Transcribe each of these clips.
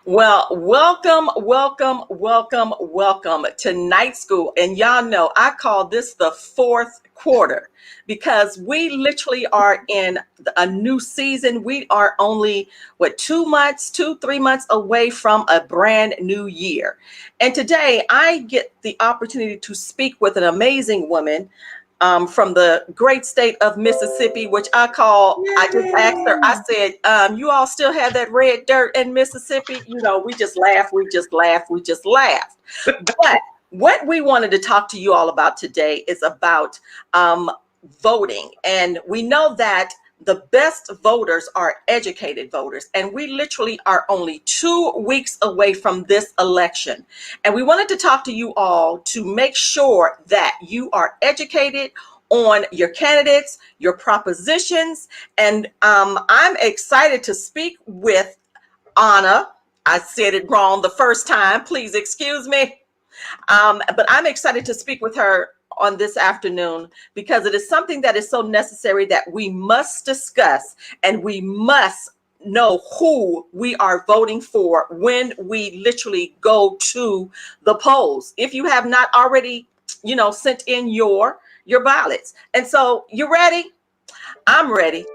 Well, welcome to night school. And y'all know I call this the fourth quarter because we literally are in a new season. We are only, 2 months, 3 months away from a brand new year. And today I get the opportunity to speak with an amazing woman from the great state of Mississippi, which I just asked her, I Yay! said, you all still have that red dirt in Mississippi? We just laughed, we just laughed. But what we wanted to talk to you all about today is about voting. And we know that the best voters are educated voters. And we literally are only 2 weeks away from this election. And we wanted to talk to you all to make sure that you are educated on your candidates, your propositions. And I'm excited to speak with Anna. I said it wrong the first time. Please excuse me. But I'm excited to speak with her on this afternoon because it is something that is so necessary that we must discuss, and we must know who we are voting for when we literally go to the polls. If you have not already, sent in your ballots. And so, you ready? I'm ready.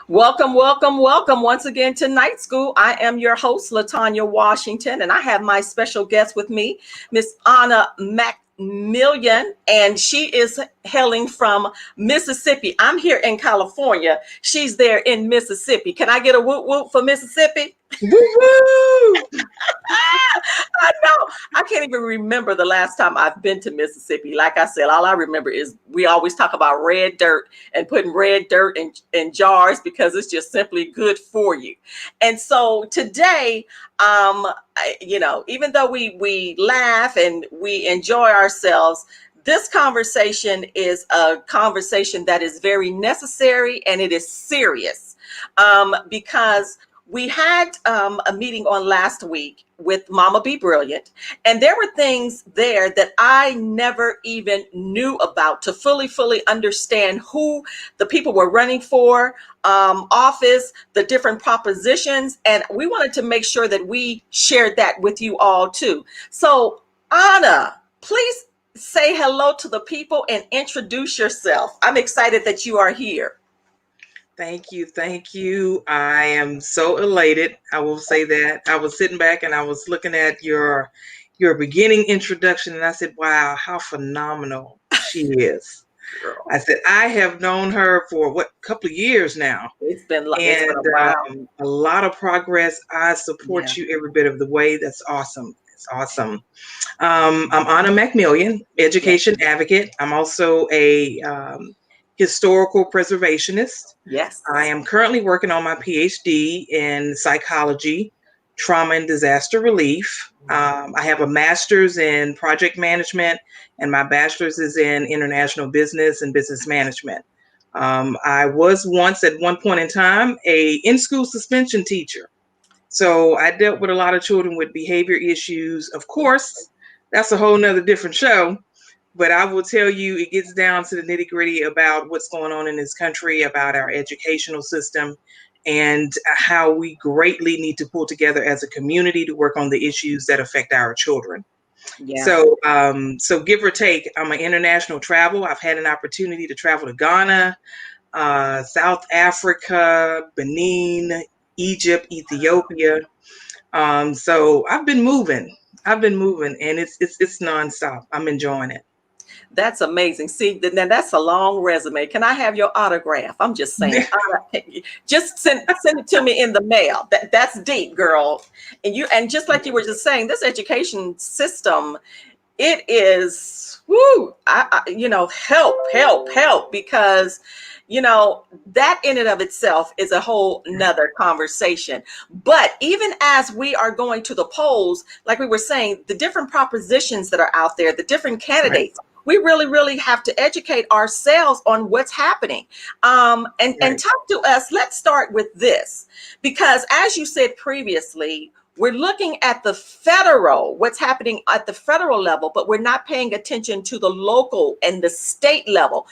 Welcome once again to Night School. I am your host, Latanya Washington, and I have my special guest with me, Miss Anna McMillion, and she is hailing from Mississippi. I'm here in California. She's there in Mississippi. Can I get a whoop whoop for Mississippi? Woo woo! I know. I can't even remember the last time I've been to Mississippi. Like I said, all I remember is we always talk about red dirt and putting red dirt in jars because it's just simply good for you. And so today, even though we laugh and we enjoy ourselves, this conversation is a conversation that is very necessary, and it is serious because we had a meeting on last week with Mama Be Brilliant, and there were things there that I never even knew about to fully understand who the people were running for office, the different propositions, and we wanted to make sure that we shared that with you all too. So, Anna, please say hello to the people and introduce yourself. I'm excited that you are here. Thank you. Thank you. I am so elated. I will say that. I was sitting back and I was looking at your beginning introduction, and I said, wow, how phenomenal she is. Girl, I said, I have known her for a couple of years now, it's been a and while. a lot of progress. I Yeah. support you every bit of the way. That's awesome. It's awesome. I'm Anna McMillion, Yes. education advocate. I'm also a historical preservationist. Yes. I am currently working on my PhD in psychology, trauma and disaster relief. I have a master's in project management, and my bachelor's is in international business and business management. I was once, at one point in time, a in-school suspension teacher. So I dealt with a lot of children with behavior issues. Of course, that's a whole nother different show. But I will tell you, it gets down to the nitty gritty about what's going on in this country, about our educational system, and how we greatly need to pull together as a community to work on the issues that affect our children. Yeah. So give or take, I'm an international traveler. I've had an opportunity to travel to Ghana, South Africa, Benin, Egypt, Ethiopia. So I've been moving, and it's nonstop. I'm enjoying it. That's amazing. See, now that's a long resume. Can I have your autograph? I'm just saying. Just send it to me in the mail. That's deep, girl. And just like you were just saying, this education system, it is help because that in and of itself is a whole nother conversation. But even as we are going to the polls, like we were saying, the different propositions that are out there, the different Right. candidates, we really, really have to educate ourselves on what's happening. And Right. talk to us. Let's start with this, because as you said previously, we're looking at the federal, what's happening at the federal level, but we're not paying attention to the local and the state level.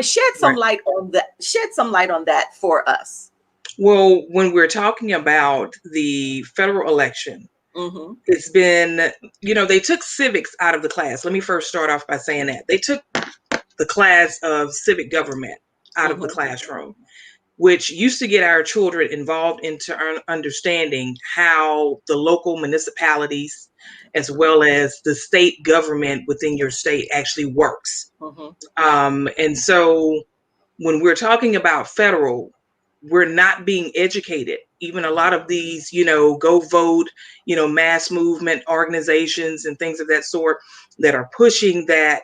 Shed some Right. light on that. Shed some light on that for us. Well, when we're talking about the federal election, Mm-hmm. it's been, they took civics out of the class. Let me first start off by saying that they took the class of civic government out of the Mm-hmm. classroom, which used to get our children involved into understanding how the local municipalities as well as the state government within your state actually works. Mm-hmm. And so when we're talking about federal, we're not being educated. Even a lot of these, go vote, mass movement organizations and things of that sort that are pushing that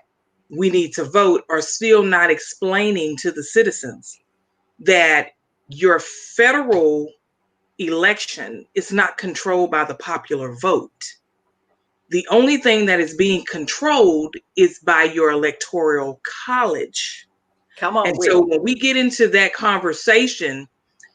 we need to vote are still not explaining to the citizens that your federal election is not controlled by the popular vote. The only thing that is being controlled is by your electoral college. Come on And with so it. when we get into that conversation,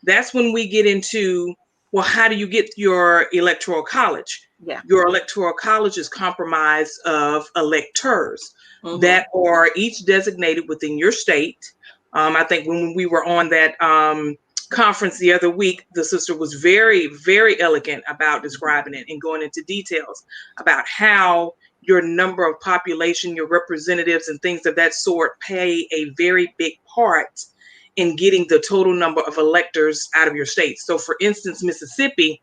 that's when we get into, well, how do you get your electoral college? Yeah. Your electoral college is comprised of electors Mm-hmm. that are each designated within your state. I think when we were on that conference the other week, the sister was very, very elegant about describing it and going into details about how your number of population, your representatives, and things of that sort play a very big part in getting the total number of electors out of your state. So, for instance, Mississippi,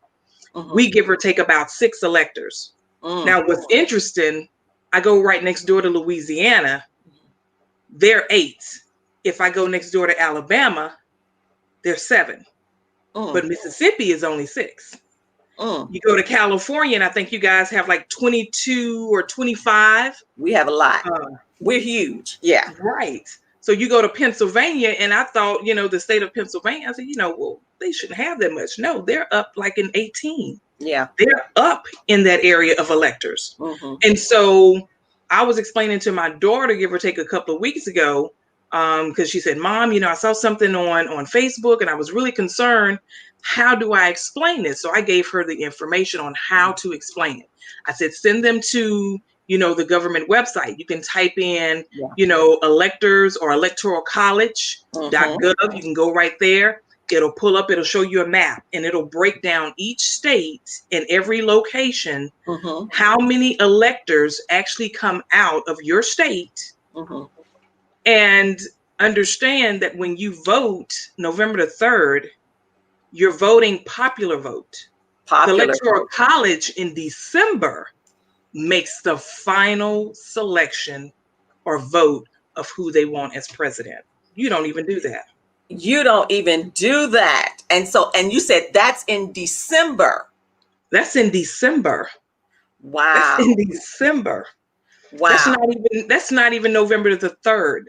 Mm-hmm. we give or take about 6 electors. Mm. Now, what's interesting, I go right next door to Louisiana, they're 8. If I go next door to Alabama, they're 7. Mm. But Mississippi is only 6. Mm. You go to California, and I think you guys have like 22 or 25. We have a lot. Uh, We're huge. Yeah. Right. So you go to Pennsylvania, and I thought, the state of Pennsylvania, I said, well, they shouldn't have that much. No, they're up like in 18. Yeah. They're up in that area of electors. Mm-hmm. And so I was explaining to my daughter, give or take a couple of weeks ago, because she said, Mom, I saw something on Facebook and I was really concerned. How do I explain this? So I gave her the information on how to explain it. I said, send them to, the government website. You can type in, Yeah. electors or electoral Mm-hmm. college.gov. You can go right there. It'll pull up, it'll show you a map, and it'll break down each state and every location, Mm-hmm. how many electors actually come out of your state, Mm-hmm. and understand that when you vote November the 3rd, you're voting popular vote. The Popular. electoral college in December makes the final selection or vote of who they want as president. You don't even do that. You don't even do that. And you said that's in December. That's in December. That's Wow. in December. Wow. That's not even November the 3rd.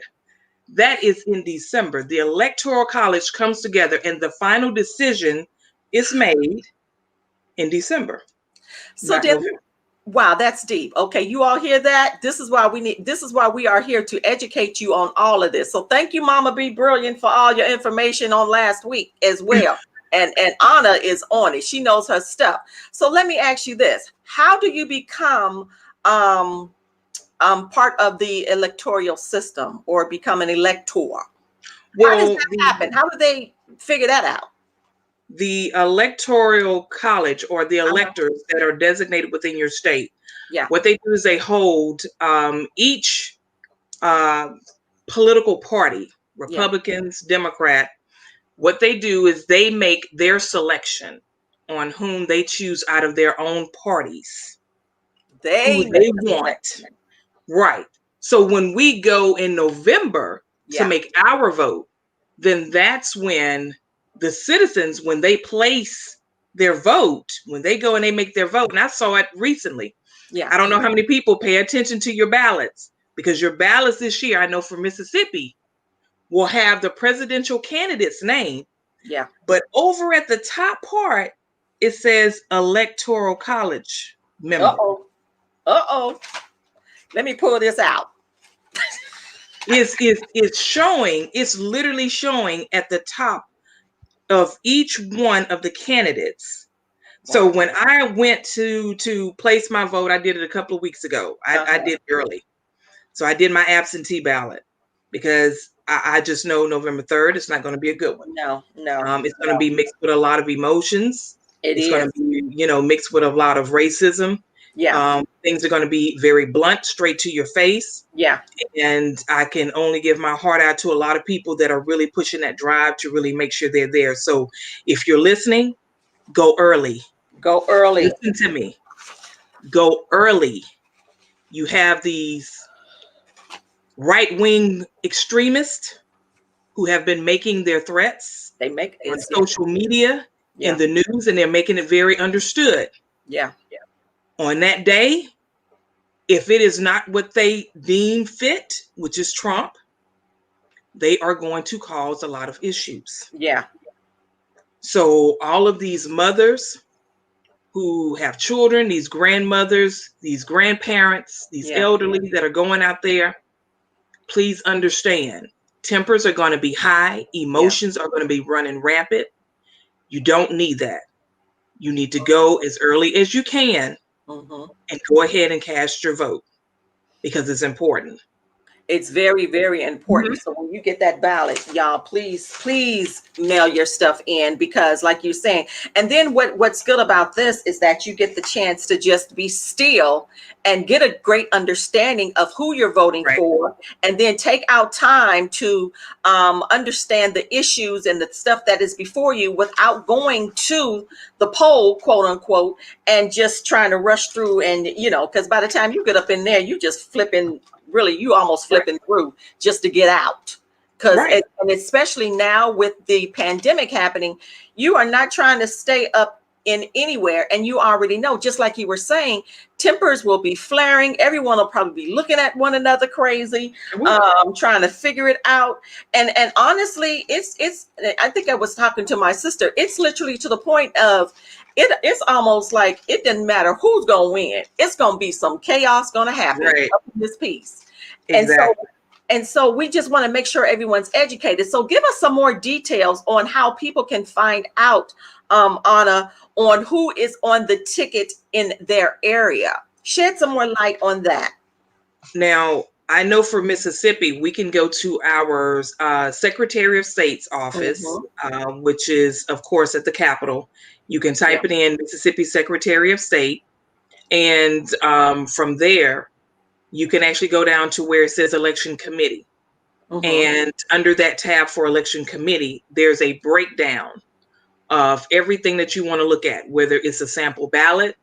That is in December. The electoral college comes together and the final decision is made in December, So not November. wow, that's deep. Okay, you all hear that? This is why we are here to educate you on all of this. So thank you, Mama Be Brilliant, for all your information on last week as well. And Anna is on it. She knows her stuff. So let me ask you this. How do you become part of the electoral system or become an elector? How does Well, that happen? How do they figure that out? the electoral college or the Uh-huh. electors that are designated within your state, Yeah. what they do is they hold each uh, political party, Yeah. Republicans, Democrat, what they do is they make their selection on whom they choose out of their own parties, who They make they the want. selection. Right. So when we go in November to Yeah. make our vote, then that's when the citizens, when they place their vote, when they go and they make their vote, and I saw it recently. Yeah. I don't know how many people pay attention to your ballots because your ballots this year, I know for Mississippi, will have the presidential candidate's name, Yeah. but over at the top part, it says Electoral College member. Uh-oh. Uh-oh. Let me pull this out. It's showing, it's literally showing at the top of each one of the candidates. So Wow. when I went to place my vote, I did it a couple of weeks ago. I did early. So I did my absentee ballot because I just know November 3rd, it's not going to be a good one. No, It's going to be mixed with a lot of emotions. it It's going to is. be, mixed with a lot of racism. Yeah. Things are going to be very blunt, straight to your face. Yeah. And I can only give my heart out to a lot of people that are really pushing that drive to really make sure they're there. So if you're listening, go early. Go early. Listen to me. Go early. You have these right-wing extremists who have been making their threats They make on it. social media, Yeah. in the news, and they're making it very understood. Yeah. On that day, if it is not what they deem fit, which is Trump, they are going to cause a lot of issues. Yeah. So all of these mothers who have children, these grandmothers, these grandparents, these Yeah. elderly that are going out there, please understand, tempers are going to be high, emotions are going to be running rampant. You don't need that. You need to go as early as you can and go ahead and cast your vote because it's important. It's very, very important. So when you get that ballot, y'all, please mail your stuff in, because like you're saying, and then what's good about this is that you get the chance to just be still and get a great understanding of who you're voting Right. for, and then take out time to understand the issues and the stuff that is before you without going to the poll, quote unquote, and just trying to rush through. And because by the time you get up in there, you just flipping, really, you almost flipping through just to get out. Because Right. and especially now with the pandemic happening, you are not trying to stay up in anywhere, and you already know, just like you were saying, tempers will be flaring. Everyone will probably be looking at one another crazy, trying to figure it out. And honestly, it's I think I was talking to my sister, it's literally to the point of it's almost like it doesn't matter who's gonna win. It's gonna be some chaos gonna happen Right. up in this piece. Exactly. And so we just want to make sure everyone's educated. So give us some more details on how people can find out, Anna, on who is on the ticket in their area. Shed some more light on that. Now, I know for Mississippi, we can go to our Secretary of State's office, which is, of course, at the Capitol. You can type it in, Mississippi Secretary of State. And from there, you can actually go down to where it says Election Committee. And under that tab for Election Committee, there's a breakdown of everything that you want to look at, whether it's a sample ballot,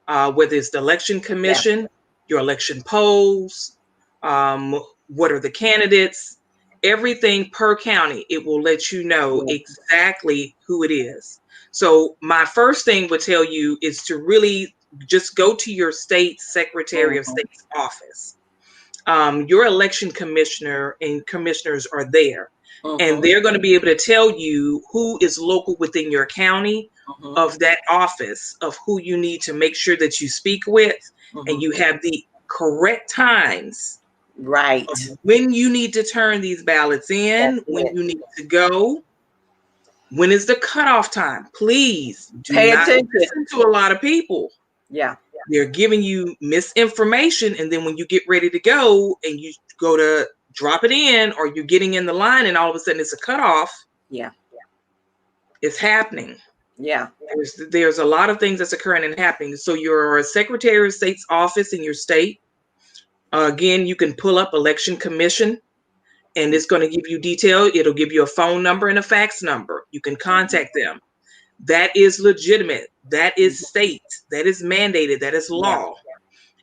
whether it's the Election Commission, your election polls, what are the candidates, everything per county. It will let you know exactly who it is. So my first thing would tell you is to really just go to your state Secretary of State's office. Your election commissioner and commissioners are there, and they're going to be able to tell you who is local within your county of that office, of who you need to make sure that you speak with, and you have the correct times. Right. When you need to turn these ballots in, when you need to go, when is the cutoff time? Please do Pay not attention listen to a lot of people. Yeah. They're giving you misinformation, and then when you get ready to go and you go to drop it in, or you're getting in the line and all of a sudden it's a cutoff. Yeah. It's happening. Yeah. There's a lot of things that's occurring and happening. So your Secretary of State's office in your state, again, you can pull up Election Commission, and it's going to give you detail. It'll give you a phone number and a fax number. You can contact them. That is legitimate. That is state. That is mandated. That is law.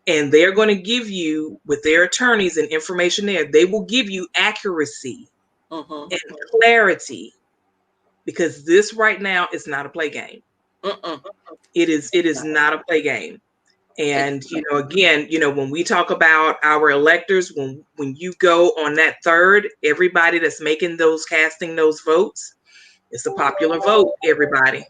And they're going to give you, with their attorneys and information there, they will give you accuracy and clarity, because this right now is not a play game. It is not a play game. And, again, when we talk about our electors, when you go on that third, everybody that's casting those votes, it's the popular vote, everybody.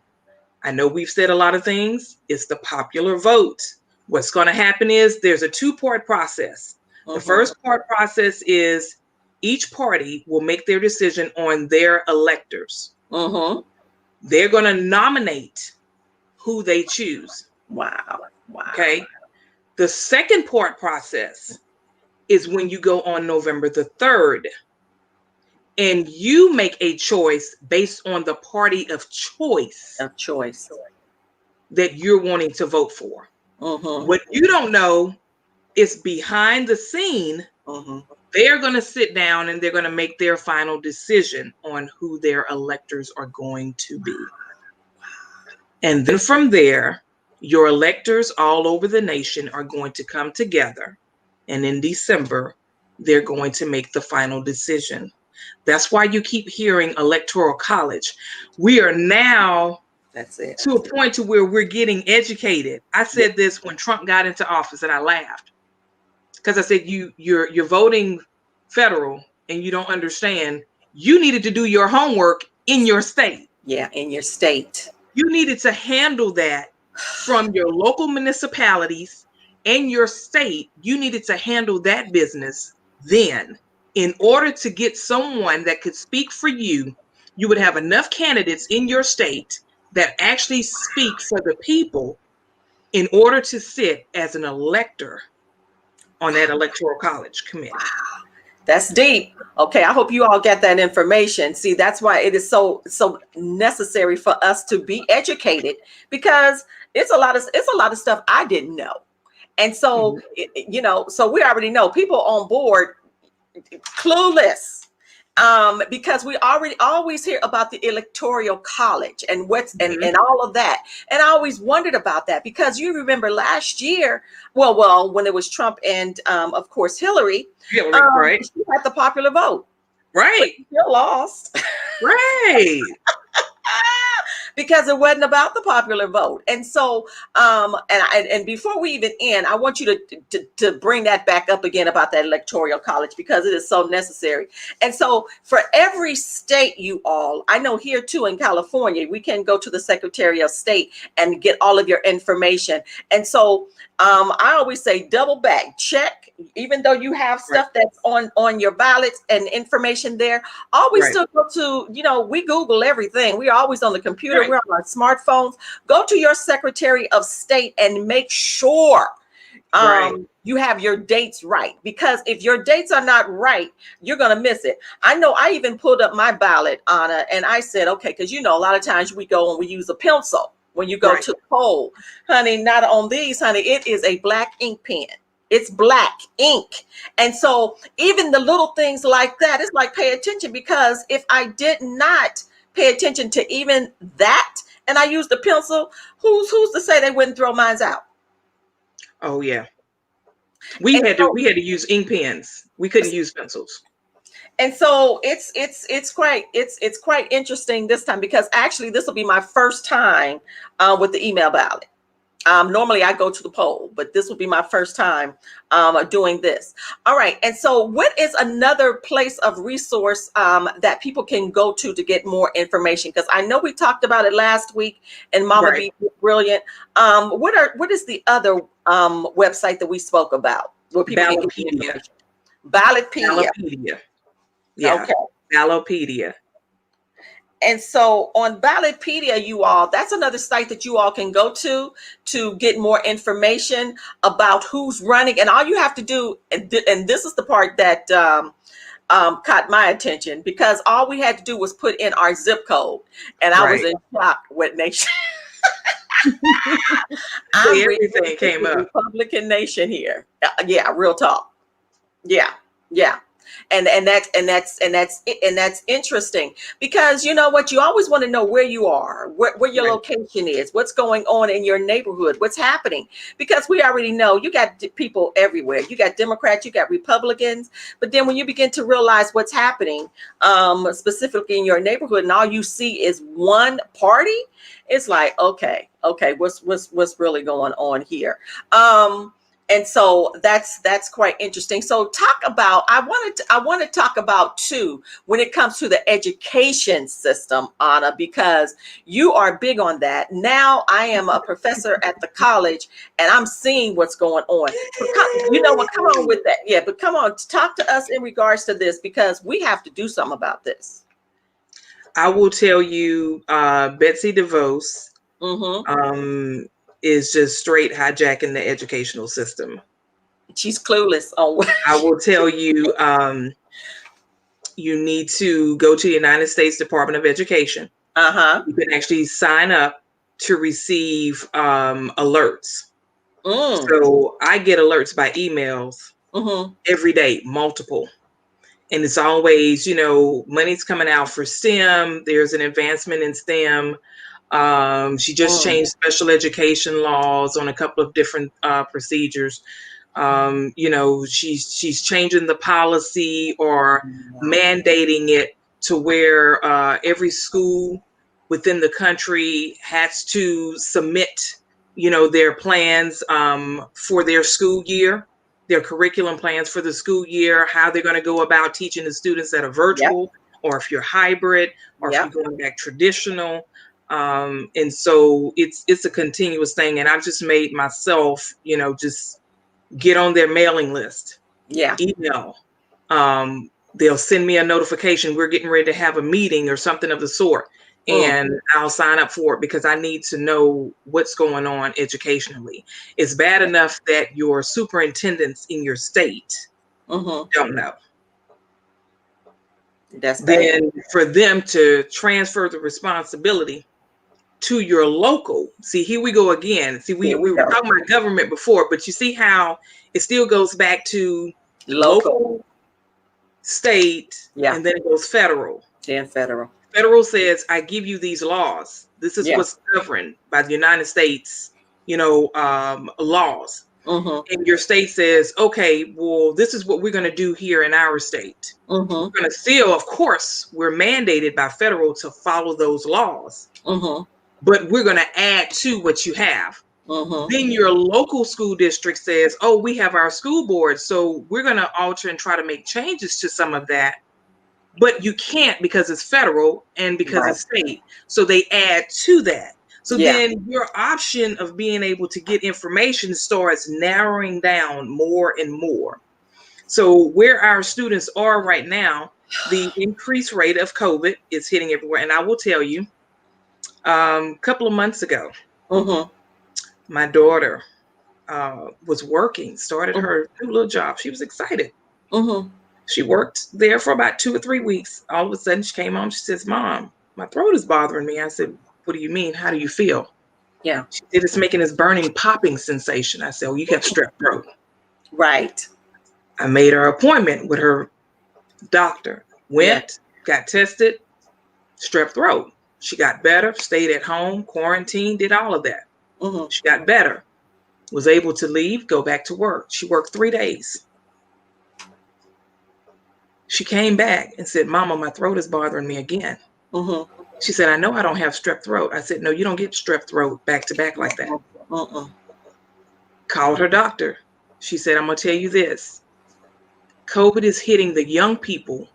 I know we've said a lot of things. It's the popular vote. What's going to happen is there's a two-part process. The first part process is each party will make their decision on their electors. They're going to nominate who they choose. Wow. Okay. The second part process is when you go on November the 3rd and you make a choice based on the party of choice that you're wanting to vote for. What you don't know is behind the scene, they're going to sit down and they're going to make their final decision on who their electors are going to be. And then from there, your electors all over the nation are going to come together. And in December, they're going to make the final decision. That's why you keep hearing electoral college. We are now to a point to where we're getting educated. I said this when Trump got into office and I laughed because I said, you're voting federal and you don't understand. You needed to do your homework in your state. Yeah, in your state. You needed to handle that from your local municipalities and your state. You needed to handle that business then. In order to get someone that could speak for you, you would have enough candidates in your state that actually speak for the people in order to sit as an elector on that electoral college committee. Wow. That's deep. Okay, I hope you all get that information. See, that's why it is so necessary for us to be educated, because it's a lot of stuff I didn't know. And so, so we already know people on board clueless, because we always hear about the electoral college and and all of that. And I always wondered about that, because you remember last year, well, when it was Trump and of course Hillary, right? She had the popular vote, right? But still lost, right? Because it wasn't about the popular vote. And so, and before we even end, I want you to bring that back up again about that electoral college, because it is so necessary. And so for every state, you all, I know here too in California, we can go to the Secretary of State and get all of your information. And so I always say double back check, even though you have stuff that's on your ballots and information there, always still go to, we Google everything. We're always on the computer. We're on our smartphones. Go to your Secretary of State and make sure you have your dates right, because if your dates are not right, you're going to miss it. I know I even pulled up my ballot, Anna, and I said, okay, because a lot of times we go and we use a pencil when you go to the poll. Honey, not on these, honey. It is a black ink pen. It's black ink. And so even the little things like that, it's like, pay attention, because if I did not pay attention to even that and I used the pencil, who's to say they wouldn't throw mine out? Oh yeah. We had to use ink pens. We couldn't use pencils. And so it's quite interesting this time, because actually this will be my first time with the email ballot. Normally I go to the poll, but this will be my first time doing this. All right. And so what is another place of resource that people can go to get more information? Because I know we talked about it last week and Mama Be Brilliant. What is the other website that we spoke about where people can get information? Ballotpedia. Yeah. Okay. Ballotpedia. And so on Ballotpedia, you all, that's another site that you all can go to get more information about who's running. And all you have to do, and this is the part that caught my attention, because all we had to do was put in our zip code. And I was in shock with nation. Everything came up. Republican nation here. Yeah, real talk. Yeah. And that's interesting, because you know what, you always want to know where you are, where your Right. location is, what's going on in your neighborhood, what's happening, because we already know you got people everywhere. You got Democrats, you got Republicans, but then when you begin to realize what's happening, specifically in your neighborhood, and all you see is one party, it's like, okay, what's really going on here? And so that's quite interesting. So talk about, I want to talk about too, when it comes to the education system, Anna, because you are big on that. Now I am a professor at the college, and I'm seeing what's going on. But you know what, come on with that. Yeah, but come on, talk to us in regards to this, because we have to do something about this. I will tell you, Betsy DeVos Mm-hmm. is just straight hijacking the educational system. She's clueless on what. I will tell you, you need to go to the United States Department of Education. Uh-huh. You can actually sign up to receive alerts. Mm. So I get alerts by emails Mm-hmm. every day, multiple. And it's always, money's coming out for STEM. There's an advancement in STEM. She just Mm. changed special education laws on a couple of different procedures. She's changing the policy or Wow. mandating it to where every school within the country has to submit, their plans for their school year, their curriculum plans for the school year, how they're going to go about teaching the students that are Yep. virtual, or if you're hybrid, or if you're Yep. going back traditional. And so it's a continuous thing. And I've just made myself, just get on their mailing list, Yeah. email. They'll send me a notification. We're getting ready to have a meeting or something of the sort. Mm. And I'll sign up for it because I need to know what's going on educationally. It's bad enough that your superintendents in your state Mm-hmm. don't know. That's bad. Then for them to transfer the responsibility to your local. See, here we go again. See, we Here we were go. talking about government before, but you see how it still goes back to Local. local, state, Yeah. and then it goes federal. Then federal. Federal says, I give you these laws. This is Yeah. what's governed by the United States, laws. Mm-hmm. And your state says, okay, well, this is what we're going to do here in our state. We're Mm-hmm. going to still, of course, we're mandated by federal to follow those laws, Mm-hmm. but we're going to add to what you have. Mm-hmm. Then your local school district says, oh, we have our school board, so we're going to alter and try to make changes to some of that. But you can't because it's federal and because Right. it's state. So they add to that. So Yeah. then your option of being able to get information starts narrowing down more and more. So where our students are right now, the increased rate of COVID is hitting everywhere. And I will tell you, a couple of months ago, Mm-hmm. my daughter was working, started Mm-hmm. her new little job. She was excited. Mm-hmm. She worked there for about 2 or 3 weeks. All of a sudden, she came home. She says, Mom, my throat is bothering me. I said, what do you mean? How do you feel? Yeah. She said, it's making this burning, popping sensation. I said, oh, you have strep throat. Right. I made her appointment with her doctor. Yeah. Went, got tested, strep throat. She got better, stayed at home, quarantined, did all of that. Mm-hmm. She got better, was able to leave, go back to work. She worked 3 days. She came back and said, Mama, my throat is bothering me again. Mm-hmm. She said, I know I don't have strep throat. I said, no, you don't get strep throat back to back like that. Mm-mm. Called her doctor. She said, I'm going to tell you this. COVID is hitting the young people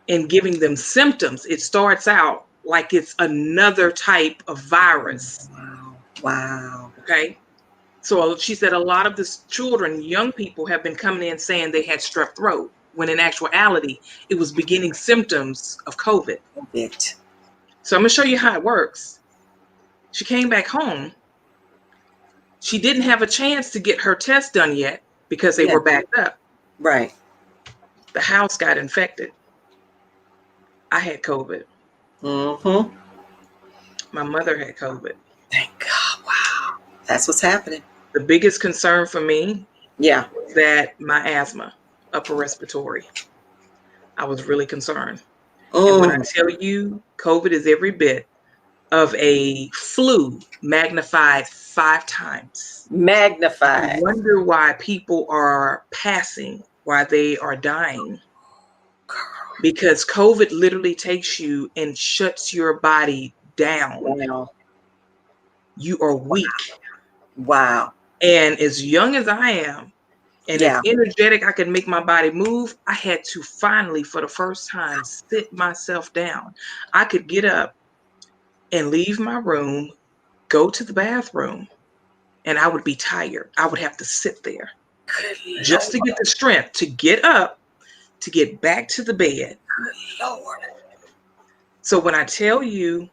and giving them symptoms. It starts out like it's another type of virus. Wow. Wow. Okay. So she said a lot of the children, young people, have been coming in saying they had strep throat, when in actuality, it was beginning symptoms of COVID. It. So I'm going to show you how it works. She came back home. She didn't have a chance to get her test done yet because they Yeah. were backed up. Right. The house got infected. I had COVID. Mm-hmm. My mother had COVID. Thank God. Wow. That's what's happening. The biggest concern for me Yeah. is that my asthma, upper respiratory. I was really concerned. And when I Mm, tell you, COVID is every bit of a flu magnified 5 times. I magnified. wonder why people are passing, why they are dying. Because COVID literally takes you and shuts your body down. Wow. You are weak. Wow. And as young as I am, and as Yeah. energetic I could make my body move, I had to finally, for the first time, sit myself down. I could get up and leave my room, go to the bathroom, and I would be tired. I would have to sit there Good just to Lord. get the strength to get up, to get back to the bed. Good Lord. So when I tell you,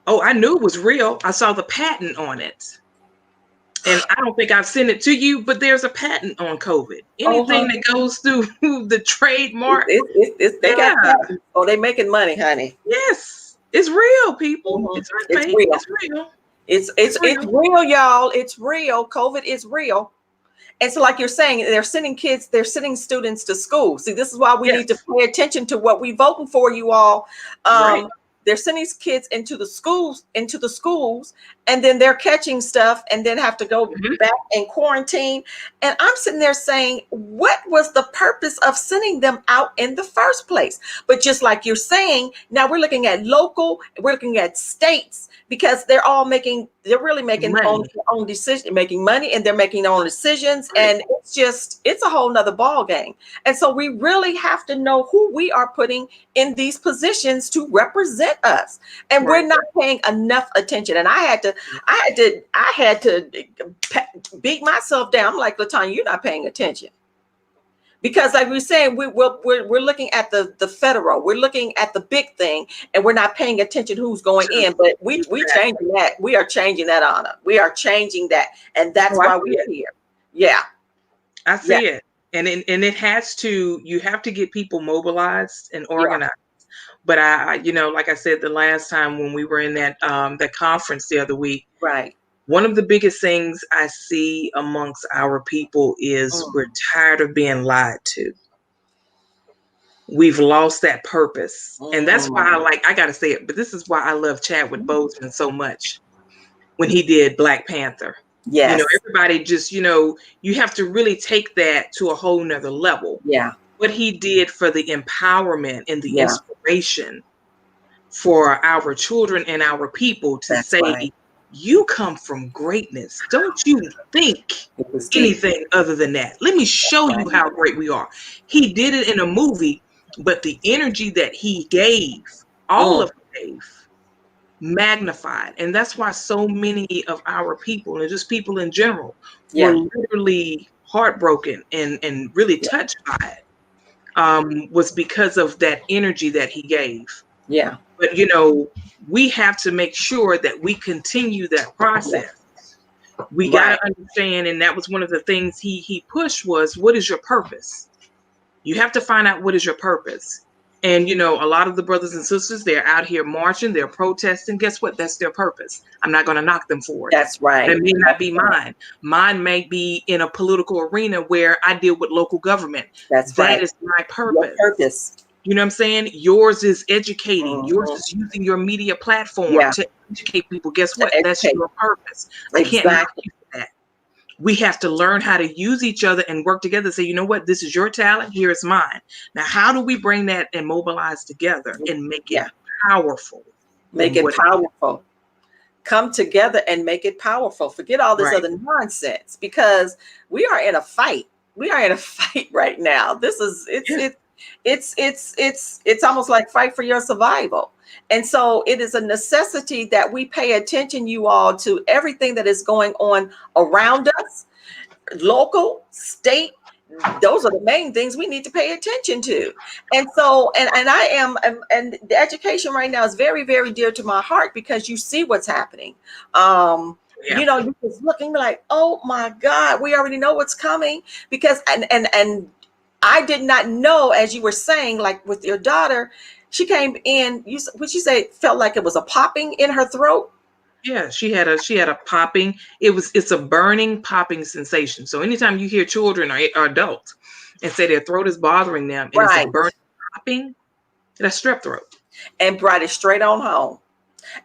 oh, I knew it was real. I saw the patent on it. And I don't think I've sent it to you, but there's a patent on COVID. Oh, Anything honey. that goes through the trademark, They got yeah, patents. Oh, they making money, honey. yes, it's real, people. Mhm. It's not It's fake. real. It's real. It's It's it's real. real, y'all. It's real. COVID is real. And so, like you're saying, they're sending students to school. See, this is why we need to Yes, pay attention to what we voting for, you all. right. They're sending kids into the schools, and then they're catching stuff and then have to go Mhm. back and quarantine. And I'm sitting there saying, what was the purpose of sending them out in the first place? But just like you're saying, now we're looking at local, we're looking at states, because they're really making Money. their own decision, making money, and they're making their own decisions. Right. And it's a whole nother ball game. And so we really have to know who we are putting in these positions to represent us. And we're Right. not paying enough attention. And I had to beat myself down. I'm like, LaTanya, you're not paying attention. Because like we're saying, we're looking at the federal, we're looking at the big thing, and we're not paying attention who's going in. But we Exactly. changing that. We are changing that, Anna. We are changing that, and that's Oh, I why see we're it. here. Yeah, I yeah, see it. And it has to, you have to get people mobilized and yeah. organized. But like I said the last time when we were in that conference the other week, Right. one of the biggest things I see amongst our people is Mm, we're tired of being lied to. We've lost that purpose. And that's why mm. I gotta say it, but this is why I love Chadwick Boseman so much when he did Black Panther. Yes. Everybody just, you have to really take that to a whole nother level. Yeah. What he did for the empowerment and the Yeah. inspiration for our children and our people to That's say, right. you come from greatness. Don't you think It was deep. anything other than that. Let me show you Right. how great we are. He did it in a movie, but the energy that he gave, all Mm, of it gave, magnified. And that's why so many of our people and just people in general were yeah. literally heartbroken and really Yeah. touched by it, was because of that energy that he gave. Yeah. But we have to make sure that we continue that Yeah. process. We got Right. to understand, and that was one of the things he pushed was, what is your purpose? You have to find out what is your purpose. And a lot of the brothers and sisters, they're out here marching, they're protesting. Guess what? That's their purpose. I'm not going to knock them for it. That's right. That may not That's be right. mine. Mine may be in a political arena where I deal with local government. That's That right. is my Your purpose. purpose. You know what I'm saying? Yours is educating. Yours Mhm. is using your media platform Yeah. to educate people. Guess To what? That's educate. your purpose. I can't knock Exactly. you for that. We have to learn how to use each other and work together. Say, you know what? This is your talent. Here is mine. Now, how do we bring that and mobilize together and make it Yeah. powerful Make than it what it is? powerful. Come together and make it powerful. Forget all this Right. other nonsense, because we are in a fight. We are in a fight right now. This is Yes. it's almost like fight for your survival. And so it is a necessity that we pay attention, you all, to everything that is going on around us, local, state. Those are the main things we need to pay attention to. And so, and I am, and the education right now is very, very dear to my heart, because you see what's happening. Yeah. You're just looking like, oh my God, we already know what's coming. Because and I did not know, as you were saying, like with your daughter, she came in. Would you say felt like it was a popping in her throat? Yeah, she had a popping. It's a burning popping sensation. So anytime you hear children or adults and say their throat is bothering them, it is a Right. burning popping. That's strep throat. And brought it straight on home.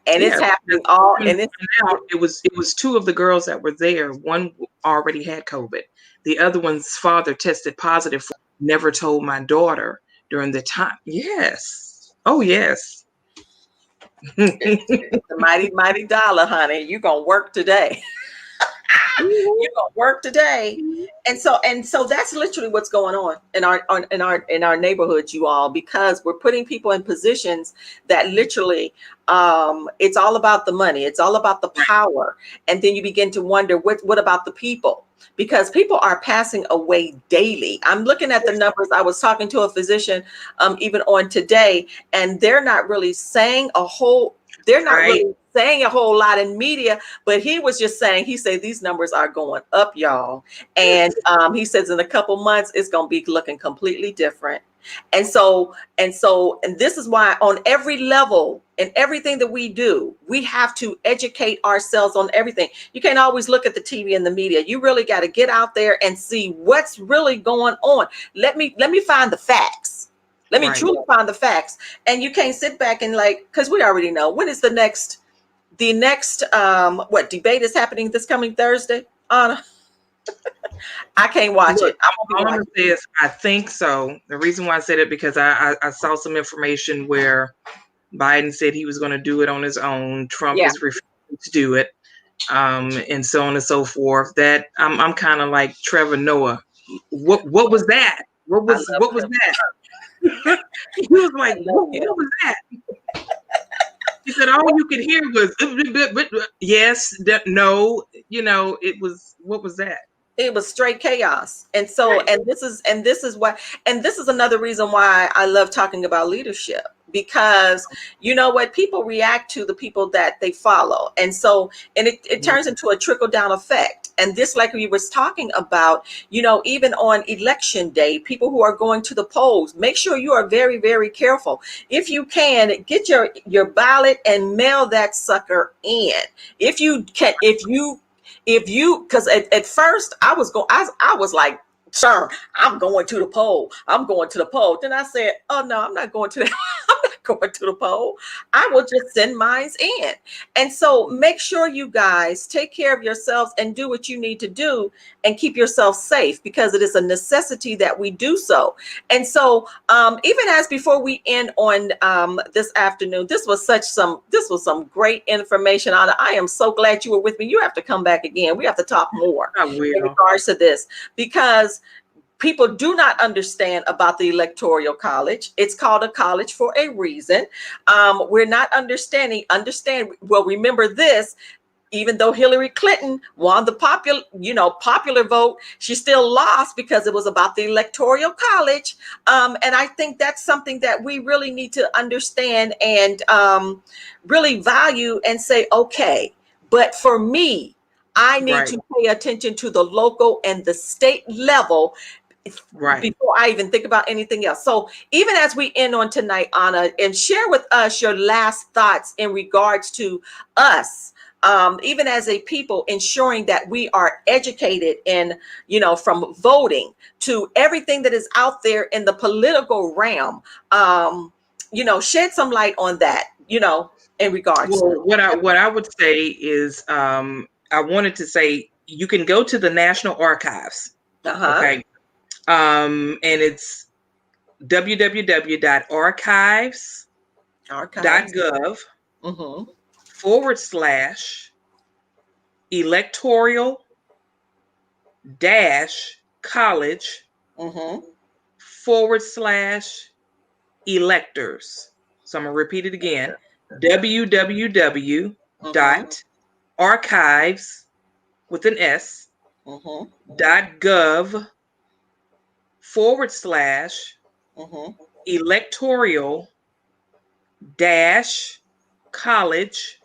And it's Yeah, happening all, and it's out. It was two of the girls that were there. One already had COVID. The other one's father tested positive. Never told my daughter during the time. Yes. Oh yes. it's the mighty, mighty dollar, honey. You're gonna work today. You're gonna work today. And so that's literally what's going on in our neighborhoods, you all, because we're putting people in positions that literally it's all about the money, it's all about the power. And then you begin to wonder what about the people? Because people are passing away daily. I'm looking at the numbers. I was talking to a physician even on today, and they're not really saying Right. a whole lot in media, but he was just saying, he said these numbers are going up, y'all. And he says in a couple months, it's going to be looking completely different. And this is why on every level and everything that we do, we have to educate ourselves on everything. You can't always look at the TV and the media. You really got to get out there and see what's really going on. Let me find the facts. Let me Right. truly find the facts. And you can't sit back and because we already know when is the next what debate is happening this coming Thursday, Anna? I can't watch Look, it. I won't be all I'm watching. gonna say is I think so. The reason why I said it because I saw some information where Biden said he was going to do it on his own. Trump Yeah. is refusing to do it, and so on and so forth. That I'm kind of like Trevor Noah. What was that? What was him. that? He was like, what him. was that? He said all you could hear was yes, no. It was what was that? It was straight chaos. And so, Right. and this is why, and this is another reason why I love talking about leadership, because you know what, people react to the people that they follow. And so, and it turns into a trickle down effect. And this, like we was talking about, even on election day, people who are going to the polls, make sure you are very, very careful. If you can, get your ballot and mail that sucker in. Because at first I was like, sir, I'm going to the poll. I'm going to the poll. Then I said, oh no, I'm not going to the I'm not going to the poll. I will just send mines in. And so make sure you guys take care of yourselves and do what you need to do and keep yourself safe, because it is a necessity that we do so. And so even as before we end on this afternoon, this was some great information. I am so glad you were with me. You have to come back again. We have to talk more I in will. regards to this, because people do not understand about the Electoral College. It's called a college for a reason. We're not understand. Well, remember this. Even though Hillary Clinton won the popular vote, she still lost because it was about the Electoral College. And I think that's something that we really need to understand and really value and say, okay, but for me, I need Right. to pay attention to the local and the state level Right. before I even think about anything else. So even as we end on tonight, Anna, and share with us your last thoughts in regards to us, even as a people, ensuring that we are educated in, from voting to everything that is out there in the political realm. Shed some light on that, in regards to. Well, what I would say is I wanted to say you can go to the National Archives. Uh-huh. Okay. And it's Archives. www.archives.gov Mm-hmm. /electoral college Mm-hmm. /electors. So I'm going to repeat it again. Mm-hmm. www.archives with an S Mm-hmm. .gov Mm-hmm. /electoral college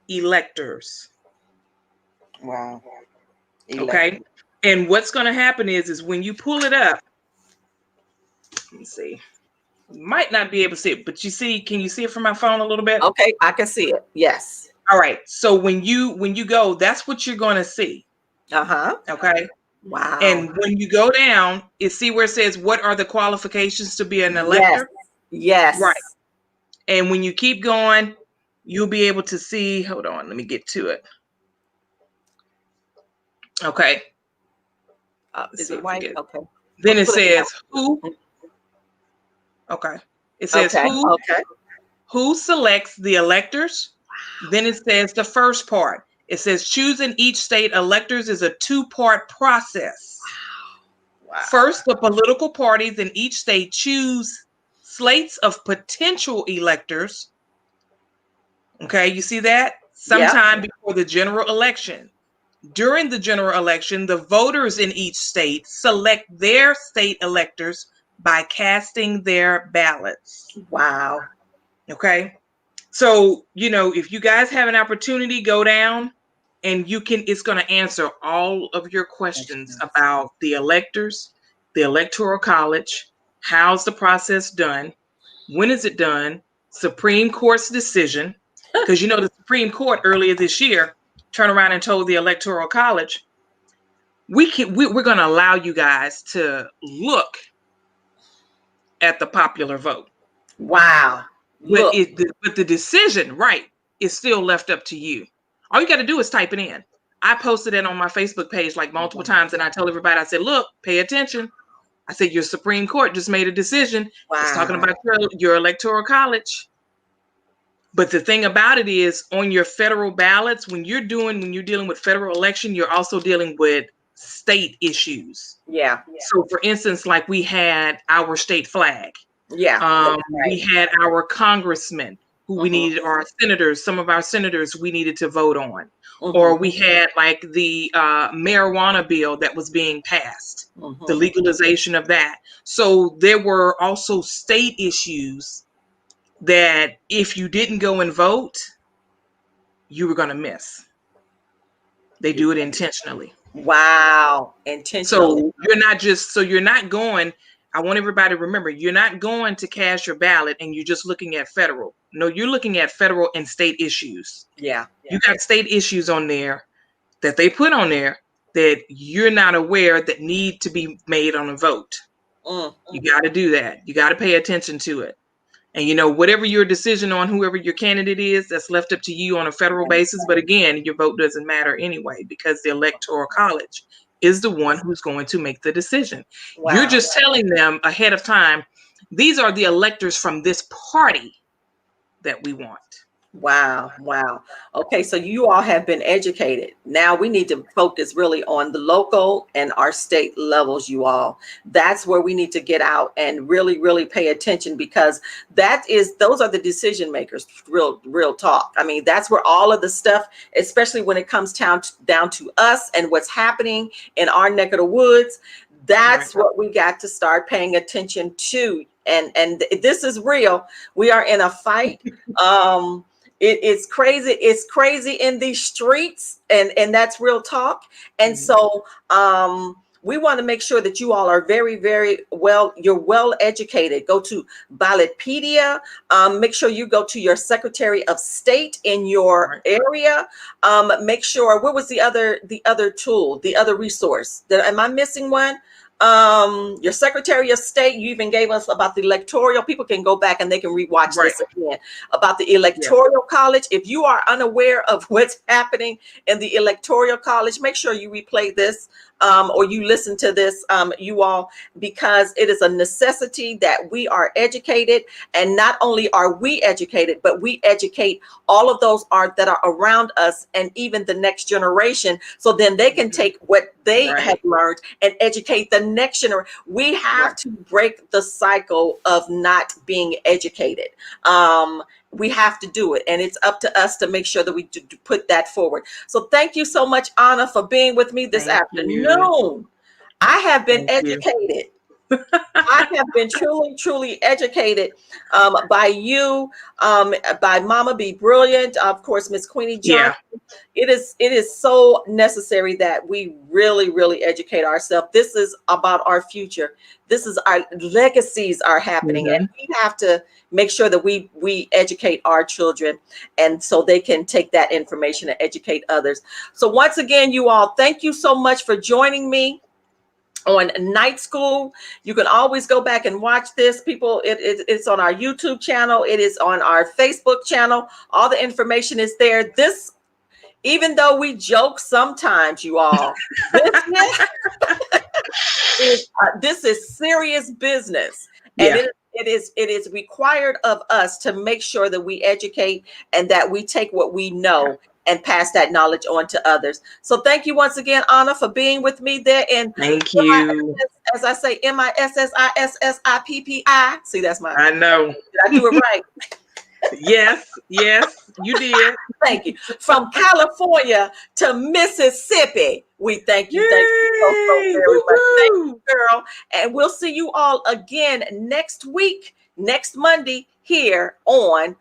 /electors. Wow. Okay. And what's going to happen is when you pull it up, let me see. You might not be able to see it, but can you see it from my phone a little bit? Okay, I can see it. Yes. All right. So when you go, that's what you're going to see. Uh-huh. Okay. Wow. And when you go down, you see where it says, what are the qualifications to be an Yes. elector? Right. Yes. And when you keep going, you'll be able to see, hold on, let me get to it. Okay. Is So it white? forget. Okay. Then it Pull it says down. who. Okay. It says Okay. Okay. who selects the electors. Then it says the first part. It says choosing each state electors is a two-part process. Wow. First, the political parties in each state choose slates of potential electors. Okay, you see that? Yep. Sometime before the general election. During the general election, the voters in each state select their state electors by casting their ballots. Wow. Okay. So, if you guys have an opportunity, go down and it's going to answer all of your questions about the electors, the electoral college, how's the process done, when is it done, Supreme Court's decision, because the Supreme Court earlier this year turned around and told the electoral college, we're going to allow you guys to look at the popular vote. Wow. But Look. the decision, right, is still left up to you. All you got to do is type it in. I posted it on my Facebook page like multiple times, and I tell everybody, I said, look, pay attention. I said, your Supreme Court just made a decision. It's talking Wow. about your electoral college. But the thing about it is, on your federal ballots, when you're dealing with federal election, you're also dealing with state issues. Yeah. So for instance, like we had our state flag. Yeah. That's We right. had our congressmen who we needed, our senators, some of our senators we needed to vote on. Or we had like the marijuana bill that was being passed, the legalization of that. So there were also state issues that if you didn't go and vote, you were going to miss. They do it intentionally. Wow. Intentionally. So you're not going. I want everybody to remember, you're not going to cast your ballot and you're just looking at federal. No, you're looking at federal and state issues. Yeah. You got state issues on there that they put on there that you're not aware that need to be made on a vote. You got to do that. You got to pay attention to it. And whatever your decision on whoever your candidate is, that's left up to you on a federal basis. But again, your vote doesn't matter anyway, because the electoral college is the one who's going to make the decision. Wow. You're just telling them ahead of time, these are the electors from this party that we want. Wow. Wow. Okay. So you all have been educated. Now we need to focus really on the local and our state levels, you all. That's where we need to get out and really, really pay attention, because those are the decision makers. Real talk. I mean, that's where all of the stuff, especially when it comes down to us and what's happening in our neck of the woods. That's what we got to start paying attention to. And this is real. We are in a fight. It's crazy. It's crazy in these streets, and that's real talk. And so we want to make sure that you all are very, very well, you're well educated. Go to Ballotpedia. Make sure you go to your Secretary of State in your area. Make sure, what was the other tool, the other resource? Am I missing one? Your Secretary of State, you even gave us about the electoral. People can go back and they can rewatch this again about the electoral college. If you are unaware of what's happening in the electoral college, make sure you replay this or you listen to this, you all, because it is a necessity that we are educated. And not only are we educated, but we educate all of those that are around us and even the next generation. So then they can take what they have learned and educate the next generation. We have to break the cycle of not being educated. We have to do it, and it's up to us to make sure that we put that forward. So thank you so much, Anna, for being with me this afternoon. I have been educated. I have been truly, truly educated by you, by Mama Be Brilliant, of course, Miss Queenie Johnson. It is so necessary that we really, really educate ourselves. This is about our future. This is our legacies are happening, and we have to make sure that we educate our children, and so they can take that information and educate others. So once again, you all, thank you so much for joining me. on Night School. You can always go back and watch this. People, it's on our YouTube channel. It is on our Facebook channel. All the information is there. This, even though we joke sometimes, you all, this this is serious business, and Yeah. it is required of us to make sure that we educate and that we take what we know and pass that knowledge on to others. So thank you once again, Anna, for being with me there in Thank you. as I say, MISSISSIPPI. See, that's my, I know. did I do it right? Yes, you did. Thank you. From California to Mississippi, we thank you. Thank you so Yay! very much. Thank Woo-hoo! you, girl. And we'll see you all again next week, next Monday, here on